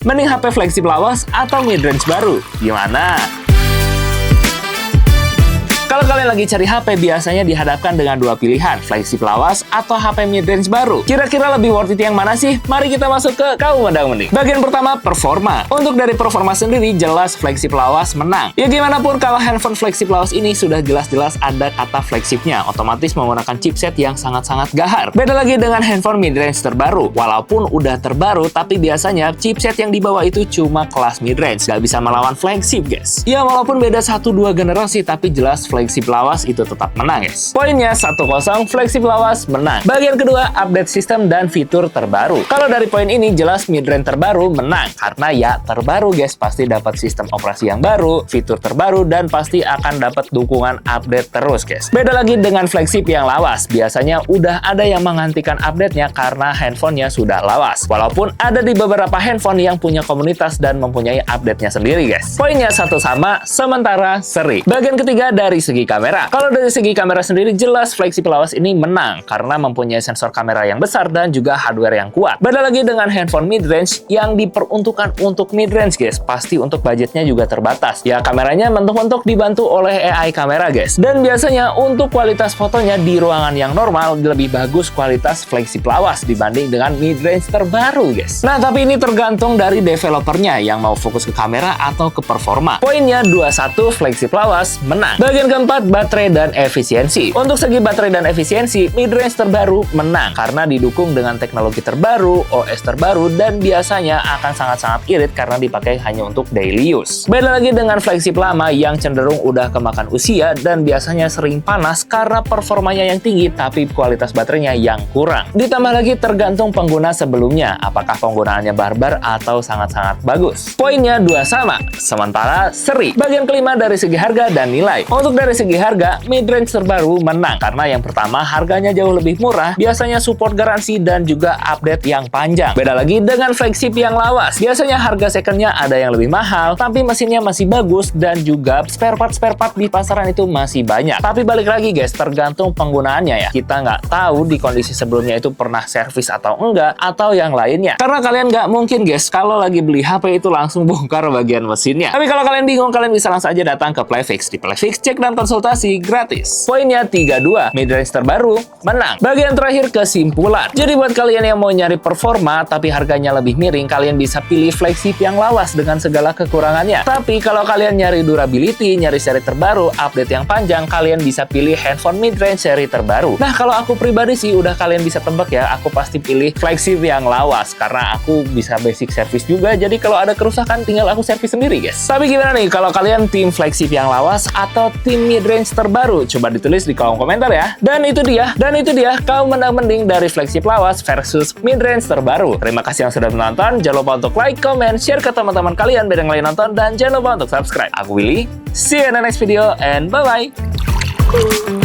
Mending HP flagship lawas atau mid-range baru? Gimana? Kalau kalian lagi cari HP, biasanya dihadapkan dengan dua pilihan, flagship lawas atau HP mid-range baru. Kira-kira lebih worth it yang mana sih? Mari kita masuk ke Kaum Mendang Mending. Bagian pertama, performa. Untuk dari performa sendiri, jelas flagship lawas menang. Ya gimana pun, kalau handphone flagship lawas ini sudah jelas-jelas ada kata flagshipnya, otomatis menggunakan chipset yang sangat-sangat gahar. Beda lagi dengan handphone mid-range terbaru. Walaupun udah terbaru, tapi biasanya chipset yang dibawa itu cuma kelas mid-range, gak bisa melawan flagship, guys. Ya walaupun beda 1-2 generasi, tapi jelas flagship lawas itu tetap menang, guys. Poinnya 1-0, flagship lawas menang. Bagian kedua, update sistem dan fitur terbaru. Kalau dari poin ini jelas mid-range terbaru menang, karena ya terbaru, guys, pasti dapat sistem operasi yang baru, fitur terbaru, dan pasti akan dapat dukungan update terus, guys. Beda lagi dengan flagship yang lawas, biasanya udah ada yang menghentikan update-nya karena handphonenya sudah lawas. Walaupun ada di beberapa handphone yang punya komunitas dan mempunyai update-nya sendiri, guys. Poinnya satu sama, sementara seri. Bagian ketiga, dari segi kamera. Kalau dari segi kamera sendiri, jelas flagship lawas ini menang karena mempunyai sensor kamera yang besar dan juga hardware yang kuat. Beda lagi dengan handphone mid-range yang diperuntukkan untuk mid-range, guys. Pasti untuk budgetnya juga terbatas. Ya, kameranya mentok-mentok dibantu oleh AI kamera, guys. Dan biasanya untuk kualitas fotonya di ruangan yang normal lebih bagus kualitas flagship lawas dibanding dengan mid-range terbaru, guys. Nah, tapi ini tergantung dari developernya yang mau fokus ke kamera atau ke performa. Poinnya 2-1, flagship lawas menang. Bagian keempat, baterai dan efisiensi. Untuk segi baterai dan efisiensi, mid-range terbaru menang karena didukung dengan teknologi terbaru, OS terbaru, dan biasanya akan sangat-sangat irit karena dipakai hanya untuk daily use. Beda lagi dengan flagship lama yang cenderung udah kemakan usia dan biasanya sering panas karena performanya yang tinggi tapi kualitas baterainya yang kurang. Ditambah lagi tergantung pengguna sebelumnya, apakah penggunaannya barbar atau sangat-sangat bagus. Poinnya 2 sama, sementara seri. Bagian kelima, dari segi harga dan nilai. Untuk dari segi harga, mid-range terbaru menang karena yang pertama harganya jauh lebih murah, biasanya support garansi dan juga update yang panjang. Beda lagi dengan flagship yang lawas, biasanya harga secondnya ada yang lebih mahal, tapi mesinnya masih bagus dan juga spare part di pasaran itu masih banyak. Tapi balik lagi, guys, tergantung penggunaannya ya. Kita nggak tahu di kondisi sebelumnya itu pernah servis atau enggak, atau yang lainnya. Karena kalian nggak mungkin, guys, kalau lagi beli HP itu langsung bongkar bagian mesinnya. Tapi kalau kalian bingung, kalian bisa langsung aja datang ke Playfix. Di Playfix, cek dan konsultasi gratis. Poinnya 3-2, mid-range terbaru menang. Bagian terakhir, kesimpulan. Jadi buat kalian yang mau nyari performa tapi harganya lebih miring, kalian bisa pilih flagship yang lawas dengan segala kekurangannya. Tapi kalau kalian nyari durability, nyari seri terbaru, update yang panjang, kalian bisa pilih handphone mid-range seri terbaru. Nah, kalau aku pribadi sih udah kalian bisa tebak ya, aku pasti pilih flagship yang lawas karena aku bisa basic service juga. Jadi kalau ada kerusakan tinggal aku servis sendiri, guys. Tapi gimana nih kalau kalian tim flagship yang lawas atau tim mid-range terbaru? Coba ditulis di kolom komentar ya. Dan itu dia Kaum Mendang Mending dari flagship lawas versus mid-range terbaru. Terima kasih yang sudah menonton. Jangan lupa untuk like, comment, share ke teman-teman kalian biar yang lain nonton, dan jangan lupa untuk subscribe. Aku Willy, see you in the next video and bye-bye.